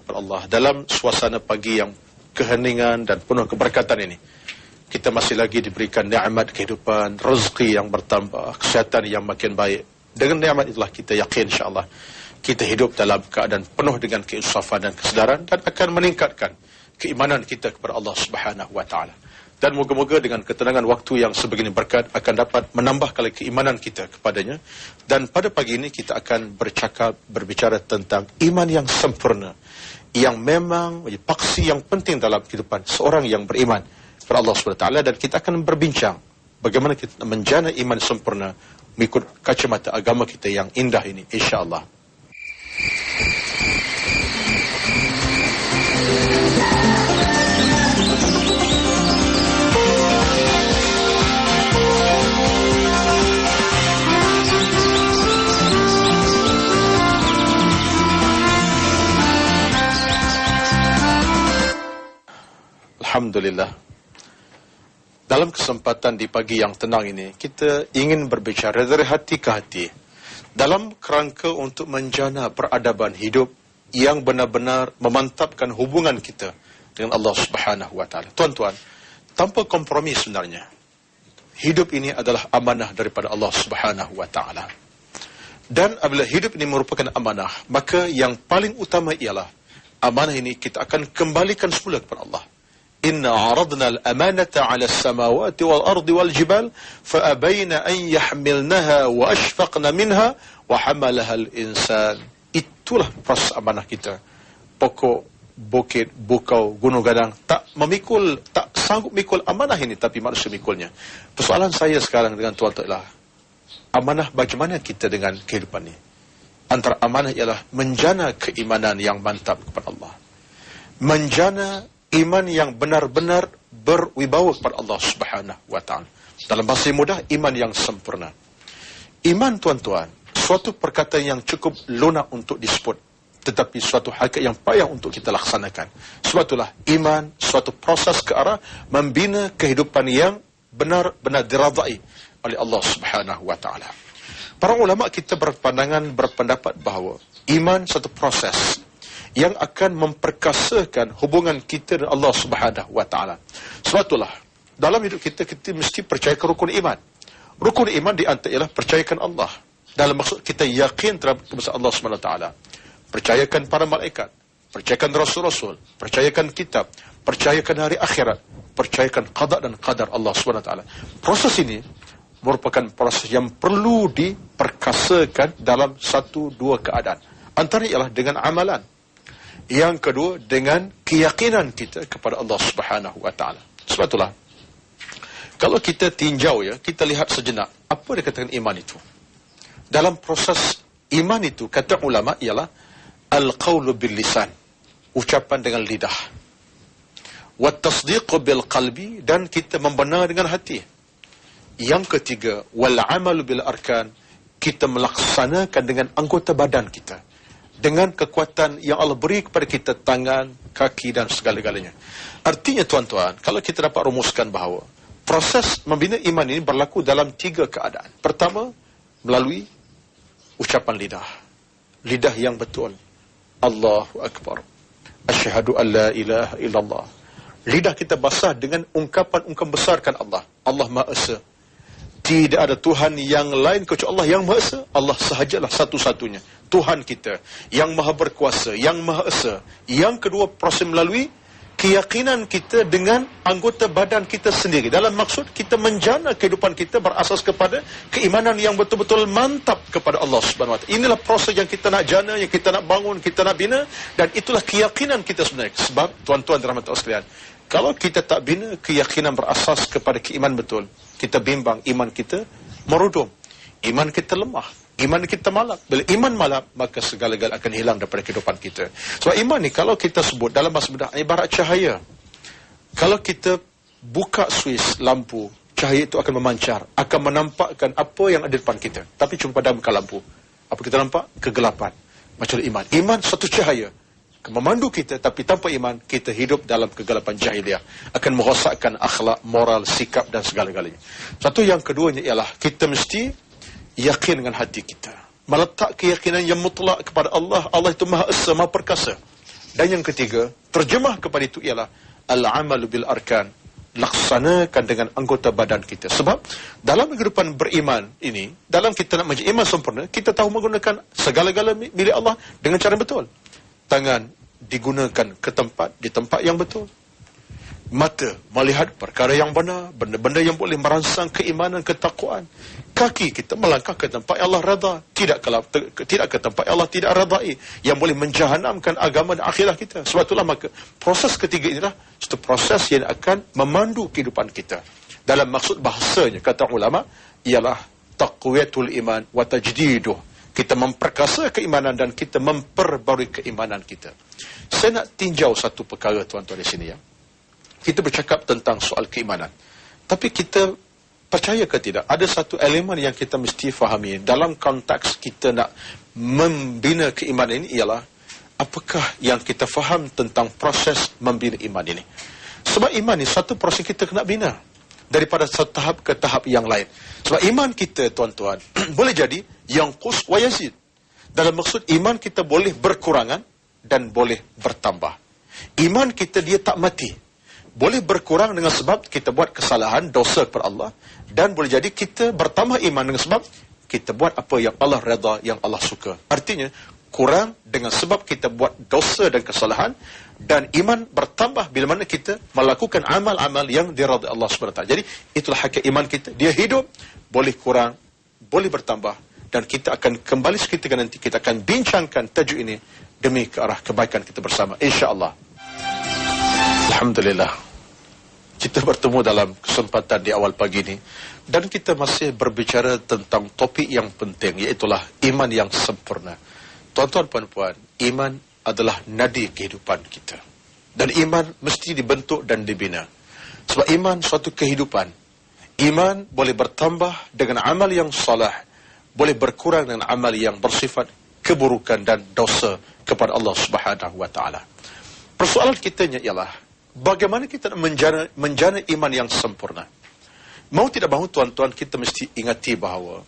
kepada Allah dalam suasana pagi yang keheningan dan penuh keberkatan ini. Kita masih lagi diberikan nikmat kehidupan, rezeki yang bertambah, kesihatan yang makin baik. Dengan nikmat itulah kita yakin insya-Allah kita hidup dalam keadaan penuh dengan keinsafan dan kesedaran dan akan meningkatkan keimanan kita kepada Allah Subhanahu wa taala. Dan moga-moga dengan ketenangan waktu yang sebegini berkat akan dapat menambah kali keimanan kita kepadanya. Dan pada pagi ini kita akan berbicara tentang iman yang sempurna, yang memang menjadi paksi yang penting dalam kehidupan seorang yang beriman kepada Allah SWT. Dan kita akan berbincang bagaimana kita menjana iman sempurna mengikut kacamata agama kita yang indah ini, insya-Allah. Alhamdulillah. Dalam kesempatan di pagi yang tenang ini, kita ingin berbicara dari hati ke hati dalam kerangka untuk menjana peradaban hidup yang benar-benar memantapkan hubungan kita dengan Allah Subhanahu wa taala. Tuan-tuan, tanpa kompromi sebenarnya, hidup ini adalah amanah daripada Allah Subhanahu wa taala. Dan apabila hidup ini merupakan amanah, maka yang paling utama ialah amanah ini kita akan kembalikan semula kepada Allah. Inna aradna al-amanata 'ala as-samawati wal-ardi wal-jibal fa-abayna an yahmilnaha wa ashfaqna minha wa hamalaha al-insan. Itulah proses amanah kita. Pokok, bukit, bukau, gunung gadang tak sanggup mikul amanah ini, tapi manusia mikulnya. Persoalan saya sekarang dengan tuan-tuan ialah amanah bagaimana kita dengan kehidupan ini. Antara amanah ialah menjana keimanan yang mantap kepada Allah. Menjana iman yang benar-benar berwibawa kepada Allah Subhanahu wa taala. Dalam bahasa mudah, iman yang sempurna. Iman, tuan-tuan, suatu perkataan yang cukup lunak untuk disebut, tetapi suatu hakikat yang payah untuk kita laksanakan. Sebab itulah iman suatu proses ke arah membina kehidupan yang benar-benar diradai oleh Allah Subhanahu wa taala. Para ulama kita berpendapat bahawa iman satu proses yang akan memperkasakan hubungan kita dengan Allah Subhanahu wa taala. Sebab itulah dalam hidup kita mesti percayakan rukun iman. Rukun iman di antara ialah percayakan Allah. Dalam maksud kita yakin terhadap kebesaran Allah Subhanahu wa taala. Percayakan para malaikat, percayakan rasul-rasul, percayakan kitab, percayakan hari akhirat, percayakan qada dan qadar Allah Subhanahu wa taala. Proses ini merupakan proses yang perlu diperkasakan dalam satu dua keadaan. Antara ialah dengan amalan. Yang kedua dengan keyakinan kita kepada Allah Subhanahu wa taala. Sebab itulah kalau kita tinjau kita lihat sejenak apa dikatakan iman itu. Dalam proses iman itu kata ulama ialah al-qaulu bil lisan, ucapan dengan lidah. Wa tasdiqu bil qalbi, dan kita membenar dengan hati. Yang ketiga wal amalu bil arkan, kita melaksanakan dengan anggota badan kita. Dengan kekuatan yang Allah beri kepada kita, tangan, kaki dan segala-galanya. Artinya tuan-tuan, kalau kita dapat rumuskan bahawa proses membina iman ini berlaku dalam tiga keadaan. Pertama, melalui ucapan lidah. Lidah yang betul. Allahu Akbar. Asyhadu an la ilaha illallah. Lidah kita basah dengan ungkapan-ungkapan besarkan Allah. Allah Maha Esa. Tidak ada Tuhan yang lain kecuali Allah yang Maha Esa. Allah sahajalah satu-satunya Tuhan kita yang Maha Berkuasa, yang Maha Esa. Yang kedua, proses melalui keyakinan kita dengan anggota badan kita sendiri. Dalam maksud kita menjana kehidupan kita berasas kepada keimanan yang betul-betul mantap kepada Allah Subhanahu wa taala. Inilah proses yang kita nak jana, yang kita nak bangun, kita nak bina, dan itulah keyakinan kita sebenarnya. Sebab tuan-tuan dirahmati Allah sekalian, kalau kita tak bina keyakinan berasas kepada keimanan betul, kita bimbang, iman kita merudum, iman kita lemah, iman kita malap. Bila iman malap, maka segala-gala akan hilang daripada kehidupan kita. Sebab iman ni kalau kita sebut dalam bahasa mudah ibarat cahaya. Kalau kita buka suis lampu, cahaya itu akan memancar, akan menampakkan apa yang ada di depan kita. Tapi cuma pada muka lampu, apa kita nampak? Kegelapan. Macam iman. Iman satu cahaya memandu kita, tapi tanpa iman kita hidup dalam kegelapan jahiliah, akan merosakkan akhlak, moral, sikap dan segala-galanya. Satu yang keduanya ialah kita mesti yakin dengan hati kita, meletak keyakinan yang mutlak kepada Allah. Allah itu Maha Esa, Maha Perkasa. Dan yang ketiga, terjemah kepada itu ialah al-amalu bil arkan, laksanakan dengan anggota badan kita. Sebab dalam kehidupan beriman ini, dalam kita nak menjadi iman sempurna, kita tahu menggunakan segala-gala milik Allah dengan cara betul. Tangan digunakan di tempat yang betul. Mata melihat perkara yang benar, benda-benda yang boleh merangsang keimanan, ketakwaan. Kaki kita melangkah ke tempat yang Allah redha, tidak ke tempat yang Allah tidak redai, yang boleh menjahanamkan agama dan akhirat kita. Sebab itulah maka proses ketiga inilah satu proses yang akan memandu kehidupan kita. Dalam maksud bahasanya, kata ulama, ialah taqwiyatul iman wa tajdiduh. Kita memperkasa keimanan dan kita memperbarui keimanan kita. Saya nak tinjau satu perkara tuan-tuan di sini ya. Kita bercakap tentang soal keimanan. Tapi kita percaya ke tidak, ada satu elemen yang kita mesti fahami dalam konteks kita nak membina keimanan ini ialah apakah yang kita faham tentang proses membina iman ini. Sebab iman ini satu proses kita kena bina daripada satu tahap ke tahap yang lain. Sebab iman kita tuan-tuan boleh jadi yang qus wa yazid. Dalam maksud iman kita boleh berkurangan dan boleh bertambah. Iman kita dia tak mati. Boleh berkurang dengan sebab kita buat kesalahan, dosa kepada Allah. Dan boleh jadi kita bertambah iman dengan sebab kita buat apa yang Allah redha, yang Allah suka. Artinya, kurang dengan sebab kita buat dosa dan kesalahan. Dan iman bertambah bila mana kita melakukan amal-amal yang diredai Allah SWT. Jadi, itulah hakikat iman kita. Dia hidup, boleh kurang, boleh bertambah. Dan kita akan kembali seketika nanti, kita akan bincangkan tajuk ini demi ke arah kebaikan kita bersama. InsyaAllah. Alhamdulillah. Kita bertemu dalam kesempatan di awal pagi ini dan kita masih berbicara tentang topik yang penting, iaitulah iman yang sempurna. Tuan-tuan, puan-puan, iman adalah nadi kehidupan kita. Dan iman mesti dibentuk dan dibina. Sebab iman suatu kehidupan. Iman boleh bertambah dengan amal yang salah, boleh berkurang dengan amal yang bersifat keburukan dan dosa kepada Allah Subhanahu wa taala. Persoalan kitanya ialah bagaimana kita nak menjana iman yang sempurna. Mau tidak mahu tuan-tuan, kita mesti ingati bahawa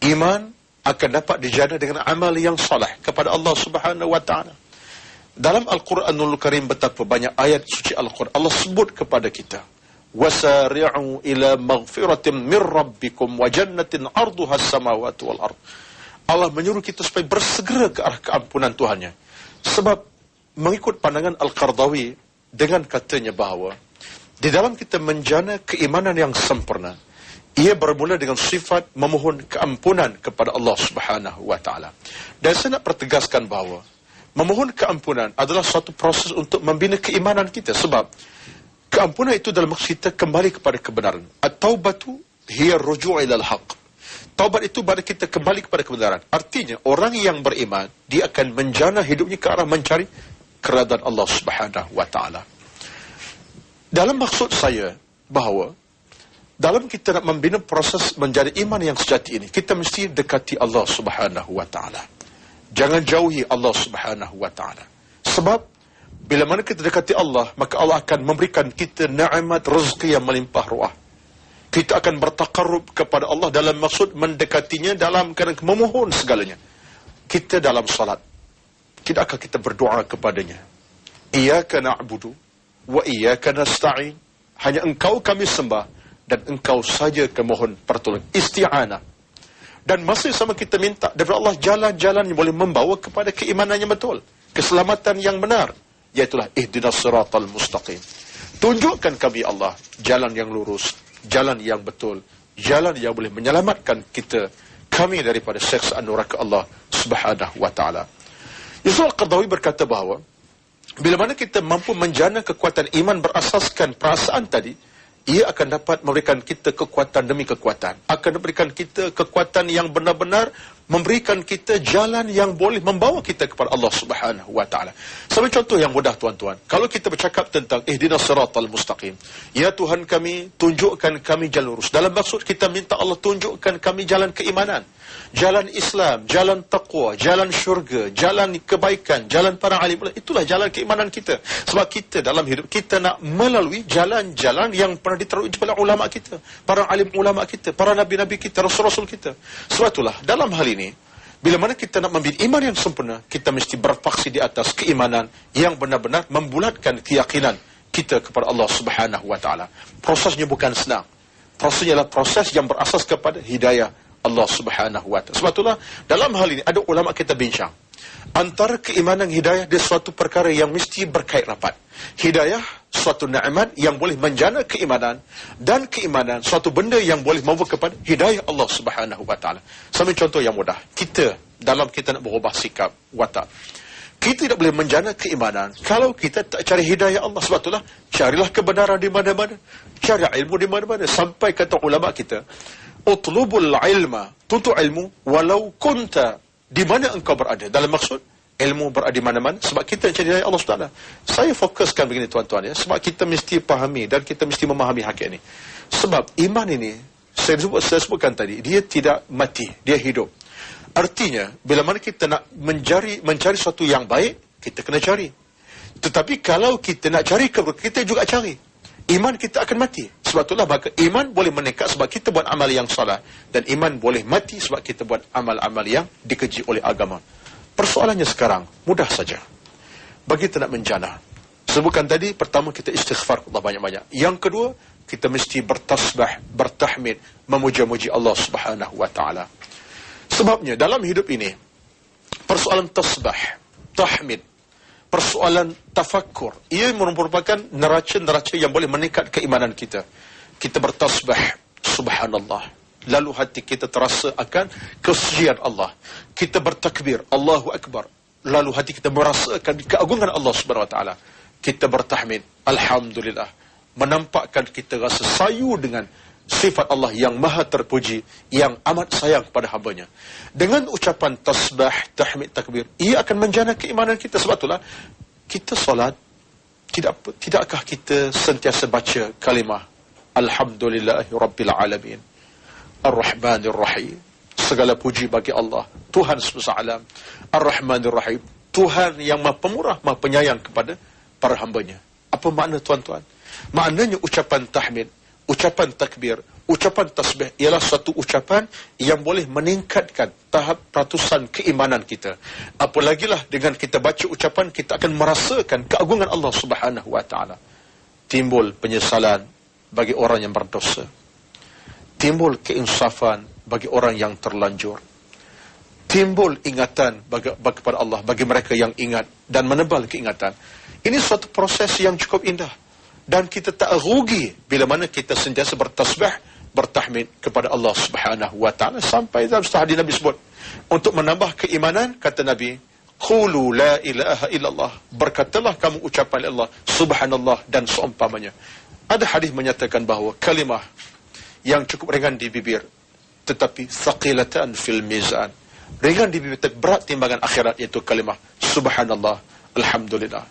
iman akan dapat dijana dengan amal yang salih kepada Allah Subhanahu wa taala. Dalam Al-Quranul Karim betapa banyak ayat suci Al-Quran Allah sebut kepada kita, wasari'u ila maghfiratin min rabbikum wa jannatin 'arduha as-samawati wal ard. Allah menyuruh kita supaya bersegera ke arah keampunan Tuhannya. Sebab mengikut pandangan Al-Qardawi, dengan katanya bahawa di dalam kita menjana keimanan yang sempurna, ia bermula dengan sifat memohon keampunan kepada Allah Subhanahu wa taala. Dan saya nak pertegaskan bahawa memohon keampunan adalah suatu proses untuk membina keimanan kita. Sebab keampunan itu dalam maksud kita kembali kepada kebenaran. At-taubatu hiya ruju' ila al-haq. Taubat itu pada kita kembali kepada kebenaran. Artinya orang yang beriman dia akan menjana hidupnya ke arah mencari keredaan Allah Subhanahu wa taala. Dalam maksud saya bahawa dalam kita nak membina proses menjadi iman yang sejati ini, kita mesti dekati Allah Subhanahu wa taala. Jangan jauhi Allah Subhanahu wa taala. Sebab bila mana kita dekati Allah, maka Allah akan memberikan kita nikmat rezeki yang melimpah ruah. Kita akan bertaqarrub kepada Allah dalam maksud mendekatinya dalam keadaan memohon segalanya. Kita dalam salat, tidakkah kita berdoa kepadanya? Iyyaka na'budu wa iyyaka nasta'in. Hanya engkau kami sembah dan engkau saja kami mohon pertolongan. Isti'anah. Dan masih sama kita minta daripada Allah jalan-jalan yang boleh membawa kepada keimanan yang betul, keselamatan yang benar, iaitulah ihdinas siratal mustaqim. Tunjukkan kami Allah jalan yang lurus, jalan yang betul, jalan yang boleh menyelamatkan kami daripada siksaan neraka Allah Subhanahu wa taala. Yusuf Al-Qardawi berkata bahawa bila mana kita mampu menjana kekuatan iman berasaskan perasaan tadi, ia akan dapat memberikan kita kekuatan demi kekuatan. Akan memberikan kita kekuatan yang benar-benar memberikan kita jalan yang boleh membawa kita kepada Allah Subhanahu wa taala. Sebagai contoh yang mudah tuan-tuan, kalau kita bercakap tentang ihdinas siratal mustaqim, ya Tuhan kami, tunjukkan kami jalan lurus. Dalam maksud kita minta Allah tunjukkan kami jalan keimanan, jalan Islam, jalan taqwa, jalan syurga, jalan kebaikan, jalan para alim. Itulah jalan keimanan kita. Sebab kita dalam hidup kita nak melalui jalan-jalan yang pernah diteruskan oleh ulama kita, para alim ulama kita, para nabi-nabi kita, rasul-rasul kita. Sebab itulah dalam hal ini Bila mana kita nak membina iman yang sempurna, kita mesti berfaksi di atas keimanan yang benar-benar membulatkan keyakinan kita kepada Allah Subhanahu wa taala. Prosesnya bukan senang. Prosesnya adalah proses yang berasas kepada hidayah Allah Subhanahu wa taala. Sebab itulah dalam hal ini ada ulama kita bincang antara keimanan hidayah dia suatu perkara yang mesti berkait rapat. Hidayah suatu nikmat yang boleh menjana keimanan, dan keimanan suatu benda yang boleh membawa kepada hidayah Allah Subhanahu wa taala. Sambil contoh yang mudah, kita nak berubah sikap watak, kita tidak boleh menjana keimanan kalau kita tak cari hidayah Allah. Sebab itulah carilah kebenaran di mana-mana, cari ilmu di mana-mana. Sampai kata ulama kita, utlubul ilma, tuntut ilmu walau kunta, di mana engkau berada. Dalam maksud ilmu berada di mana-mana, sebab kita cari hidayah Allah SWT. Saya fokuskan begini tuan-tuan ya, sebab kita mesti fahami dan kita mesti memahami hakikat ini. Sebab iman ini, saya sebutkan tadi, dia tidak mati, dia hidup. Artinya, bila mana kita nak mencari sesuatu yang baik, kita kena cari. Tetapi kalau kita nak cari keburukan, kita juga cari. Iman kita akan mati. Sebab itulah maka iman boleh meningkat sebab kita buat amal yang salah, dan iman boleh mati sebab kita buat amal-amal yang dikeji oleh agama. Persoalannya sekarang mudah saja. Bagi kita nak menjana, sebutkan tadi, pertama kita istighfar Allah banyak-banyak. Yang kedua, kita mesti bertasbih, bertahmid, memuja-muji Allah Subhanahu wa taala. Sebabnya dalam hidup ini, persoalan tasbih, tahmid, persoalan tafakkur, ia merupakan neraca-neraca yang boleh meningkat keimanan kita. Kita bertasbih, subhanallah, lalu hati kita terasa akan kesucian Allah. Kita bertakbir, Allahu Akbar, lalu hati kita merasakan keagungan Allah Subhanahu wa taala. Kita bertahmid, alhamdulillah, menampakkan kita rasa sayu dengan sifat Allah yang maha terpuji, yang amat sayang kepada hambanya. Dengan ucapan tasbih, tahmid, takbir, ia akan menjana keimanan kita. Sebab itulah kita solat, tidakkah kita sentiasa baca kalimah alhamdulillahi rabbil alamin, ar-rahmanir rahim, segala puji bagi Allah, Tuhan semesta alam, ar-rahmanir rahim, Tuhan yang maha pemurah, maha penyayang kepada para hambanya. Apa makna tuan-tuan? Maknanya ucapan tahmid, ucapan takbir, ucapan tasbih ialah satu ucapan yang boleh meningkatkan tahap ratusan keimanan kita. Apalagilah dengan kita baca ucapan, kita akan merasakan keagungan Allah Subhanahu wa taala. Timbul penyesalan bagi orang yang berdosa. Timbul keinsafan bagi orang yang terlanjur. Timbul ingatan kepada Allah bagi mereka yang ingat dan menebal keingatan. Ini suatu proses yang cukup indah. Dan kita tak rugi bila mana kita sentiasa bertasbih, bertahmid kepada Allah Subhanahu wa taala. Sampai dalam hadis Nabi sebut, untuk menambah keimanan, kata Nabi, qulu la ilaha illallah, berkatalah kamu ucapan Allah subhanallah dan seumpamanya. Ada hadis menyatakan bahawa kalimah yang cukup ringan di bibir, tetapi thaqilatan fil mizan, ringan di bibir, berat timbangan akhirat, iaitu kalimah subhanallah, alhamdulillah.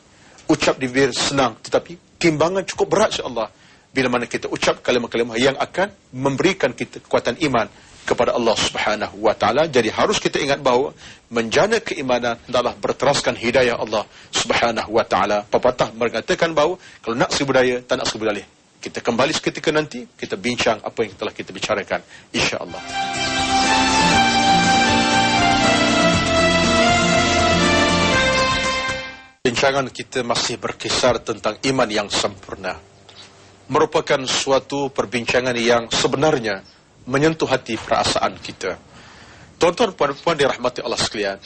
Ucap di bibir senang, tetapi timbangan cukup berat insya-Allah bila mana kita ucap kalimah-kalimah yang akan memberikan kita kekuatan iman kepada Allah Subhanahu wa taala. Jadi harus kita ingat bahawa menjana keimanan adalah berteraskan hidayah Allah Subhanahu wa taala. Pepatah mengatakan bahawa kalau nak budaya, tak nak budaya. Kita kembali seketika nanti, kita bincang apa yang telah kita bicarakan, insya-Allah. Bincangan kita masih berkisar tentang iman yang sempurna. Merupakan suatu perbincangan yang sebenarnya menyentuh hati perasaan kita. Tuan-tuan puan-puan dirahmati Allah sekalian,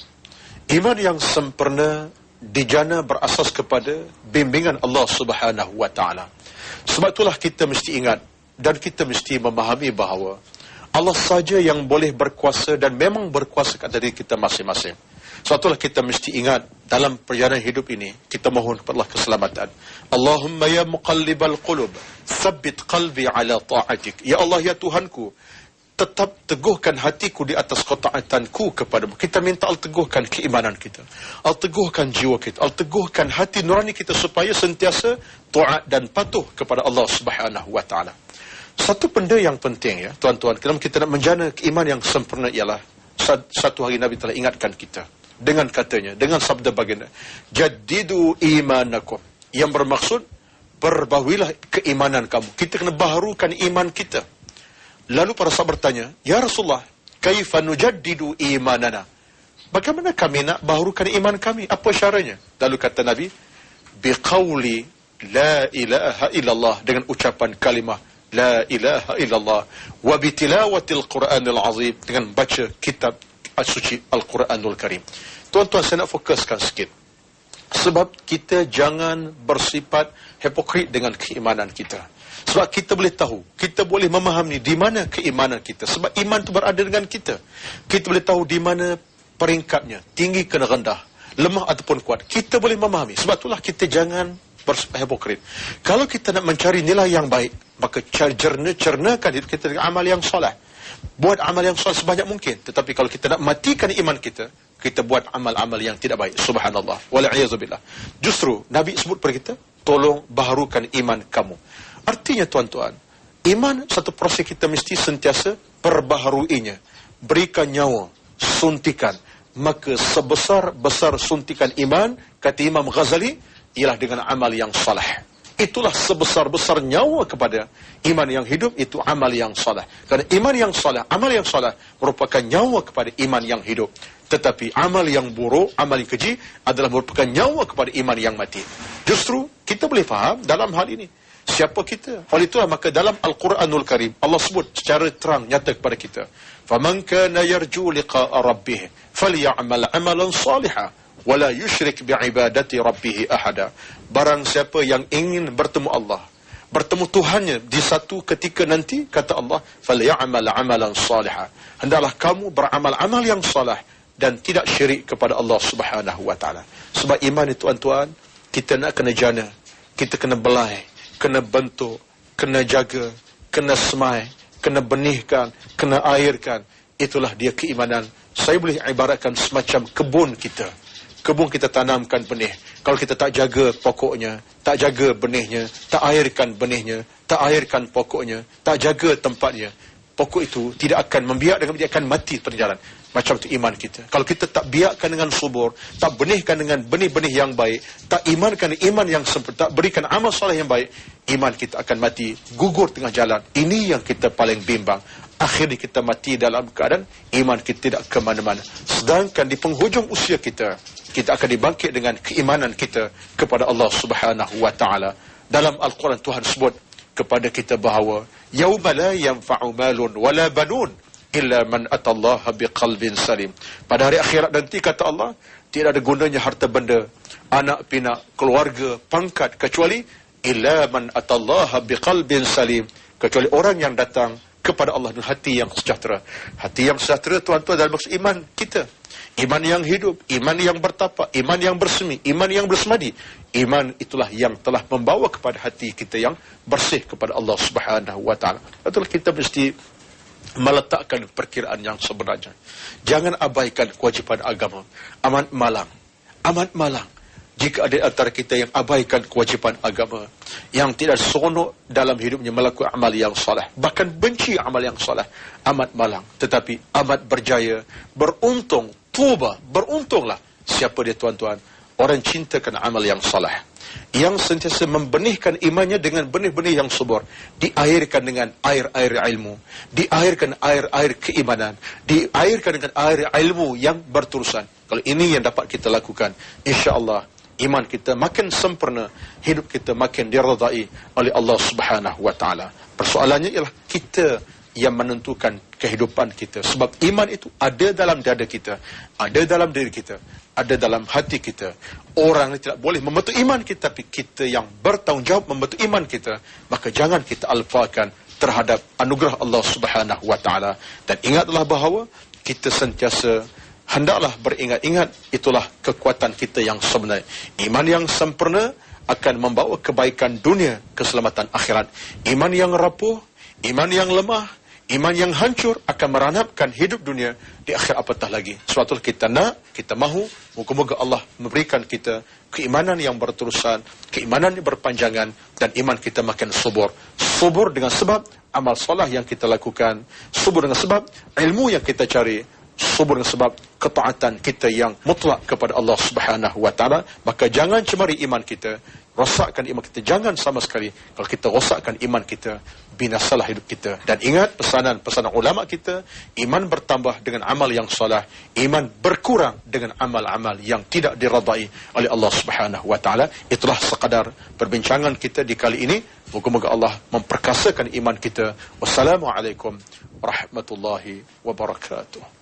iman yang sempurna dijana berasas kepada bimbingan Allah Subhanahu wa taala. Sebab itulah kita mesti ingat dan kita mesti memahami bahawa Allah saja yang boleh berkuasa dan memang berkuasa kepada diri kita masing-masing. Sebab itulah kita mesti ingat dalam perjalanan hidup ini, kita mohon kepada Allah keselamatan. Allahumma ya muqallibal qulub, tsabbit qalbi ala ta'atik. Ya Allah, ya Tuhanku, tetap teguhkan hatiku di atas ketaatanku kepadamu. Kita minta Allah teguhkan keimanan kita, Allah teguhkan jiwa kita, Allah teguhkan hati nurani kita supaya sentiasa taat dan patuh kepada Allah Subhanahu wa taala. Satu benda yang penting ya tuan-tuan, kalau kita nak menjana iman yang sempurna ialah satu hari Nabi telah ingatkan kita dengan katanya, dengan sabda baginda, jaddidu imanakum, yang bermaksud perbaharuilah keimanan kamu. Kita kena baharukan iman kita. Lalu para sahabat bertanya, ya Rasulullah, kaifa nujaddidu imanana? Bagaimana kami nak baharukan iman kami? Apa caranya? Lalu kata Nabi, biqauli la ilaha illallah, dengan ucapan kalimah la ilaha illallah, wa bitilawatil Quranil azim, dengan baca kitab suci Al-Quranul Karim. Tuan-tuan, saya nak fokuskan sikit. Sebab kita jangan bersifat hipokrit dengan keimanan kita. Sebab kita boleh tahu, kita boleh memahami di mana keimanan kita. Sebab iman itu berada dengan kita. Kita boleh tahu di mana peringkatnya, tinggi ke rendah, lemah ataupun kuat. Kita boleh memahami. Sebab itulah kita jangan bersifat hipokrit. Kalau kita nak mencari nilai yang baik, maka cernakan hidup kita dengan amal yang soleh. Buat amal yang soleh sebanyak mungkin. Tetapi kalau kita nak matikan iman kita, kita buat amal-amal yang tidak baik. Subhanallah. Wal'iyazubillah. Justru Nabi sebut kepada kita, tolong baharukan iman kamu. Artinya tuan-tuan, iman satu proses kita mesti sentiasa perbaharuinya. Berikan nyawa, suntikan. Maka sebesar-besar suntikan iman, kata Imam Ghazali, ialah dengan amal yang salah. Itulah sebesar-besar nyawa kepada iman yang hidup, itu amal yang salah. Kerana iman yang salah, amal yang salah merupakan nyawa kepada iman yang hidup. Tetapi amal yang buruk, amal yang keji adalah merupakan nyawa kepada iman yang mati. Justru kita boleh faham dalam hal ini siapa kita. Oleh itulah maka dalam Al-Quranul Karim Allah sebut secara terang nyata kepada kita, faman kana yarju liqa'a rabbih falyamal amalan salihan wala yusyrik bi'ibadati rabbih ahada. Barang siapa yang ingin bertemu Allah, bertemu Tuhannya di satu ketika nanti, kata Allah, falyamal amalan salihan, hendaklah kamu beramal amal yang salih dan tidak syirik kepada Allah Subhanahu wa taala. Sebab iman itu tuan-tuan, kita nak kena jana, kita kena belai, kena bentuk, kena jaga, kena semai, kena benihkan, kena airkan. Itulah dia keimanan. Saya boleh ibaratkan semacam kebun kita. Kebun kita tanamkan benih. Kalau kita tak jaga pokoknya, tak jaga benihnya, tak airkan benihnya, tak airkan pokoknya, tak jaga tempatnya, pokok itu tidak akan membiak, dia akan mati berjalan. Macam itu iman kita. Kalau kita tak biarkan dengan subur, tak benihkan dengan benih-benih yang baik, tak imankan iman yang sempurna, tak berikan amal soleh yang baik, iman kita akan mati, gugur tengah jalan. Ini yang kita paling bimbang. Akhirnya kita mati dalam keadaan iman kita tidak ke mana-mana. Sedangkan di penghujung usia kita, kita akan dibangkit dengan keimanan kita kepada Allah Subhanahu wa taala. Dalam Al-Quran Tuhan sebut kepada kita bahawa yauma la yanfa'u malun wala banun illa man atallaha biqalbin salim. Pada hari akhirat nanti, kata Allah, tidak ada gunanya harta benda, anak pinak, keluarga, pangkat, kecuali illa man atallaha biqalbin salim, kecuali orang yang datang kepada Allah dengan hati yang sejahtera. Hati yang sejahtera tuan-tuan dalam maksud iman kita. Iman yang hidup, iman yang bertapak, iman yang bersemi, iman yang bersemadi. Iman itulah yang telah membawa kepada hati kita yang bersih kepada Allah Subhanahu wa taala. Itulah kita mesti meletakkan perkiraan yang sebenarnya. Jangan abaikan kewajipan agama. Amat malang. Amat malang jika ada antara kita yang abaikan kewajipan agama, yang tidak seronok dalam hidupnya melakukan amal yang soleh, bahkan benci amal yang soleh. Amat malang. Tetapi amat berjaya, beruntung, tuba, beruntunglah siapa dia tuan-tuan, orang cintakan amal yang soleh, yang sentiasa membenihkan imannya dengan benih-benih yang subur, diairkan dengan air-air ilmu, diairkan air-air keimanan, diairkan dengan air ilmu yang berterusan. Kalau ini yang dapat kita lakukan, insya-Allah iman kita makin sempurna, hidup kita makin diridai oleh Allah Subhanahu wa taala. Persoalannya ialah kita yang menentukan kehidupan kita. Sebab iman itu ada dalam dada kita, ada dalam diri kita, ada dalam hati kita. Orang tidak boleh membentuk iman kita, tapi kita yang bertanggungjawab membentuk iman kita. Maka jangan kita alfakan terhadap anugerah Allah Subhanahu wa taala. Dan ingatlah bahawa kita sentiasa hendaklah beringat-ingat, itulah kekuatan kita yang sebenar. Iman yang sempurna akan membawa kebaikan dunia, keselamatan akhirat. Iman yang rapuh, iman yang lemah, iman yang hancur akan meranapkan hidup dunia di akhir apatah lagi. Suatu kita nak, kita mahu, moga-moga Allah memberikan kita keimanan yang berterusan, keimanan yang berpanjangan, dan iman kita makin subur. Subur dengan sebab amal solah yang kita lakukan, subur dengan sebab ilmu yang kita cari, subur sebab ketaatan kita yang mutlak kepada Allah Subhanahu wa taala, maka jangan cemari iman kita, rosakkan iman kita. Jangan sama sekali. Kalau kita rosakkan iman kita, binasalah hidup kita. Dan ingat pesanan ulama kita, iman bertambah dengan amal yang salah, iman berkurang dengan amal-amal yang tidak diradai oleh Allah Subhanahu wa taala. Itulah sekadar perbincangan kita di kali ini. Moga-moga Allah memperkasakan iman kita. Wassalamualaikum warahmatullahi wabarakatuh.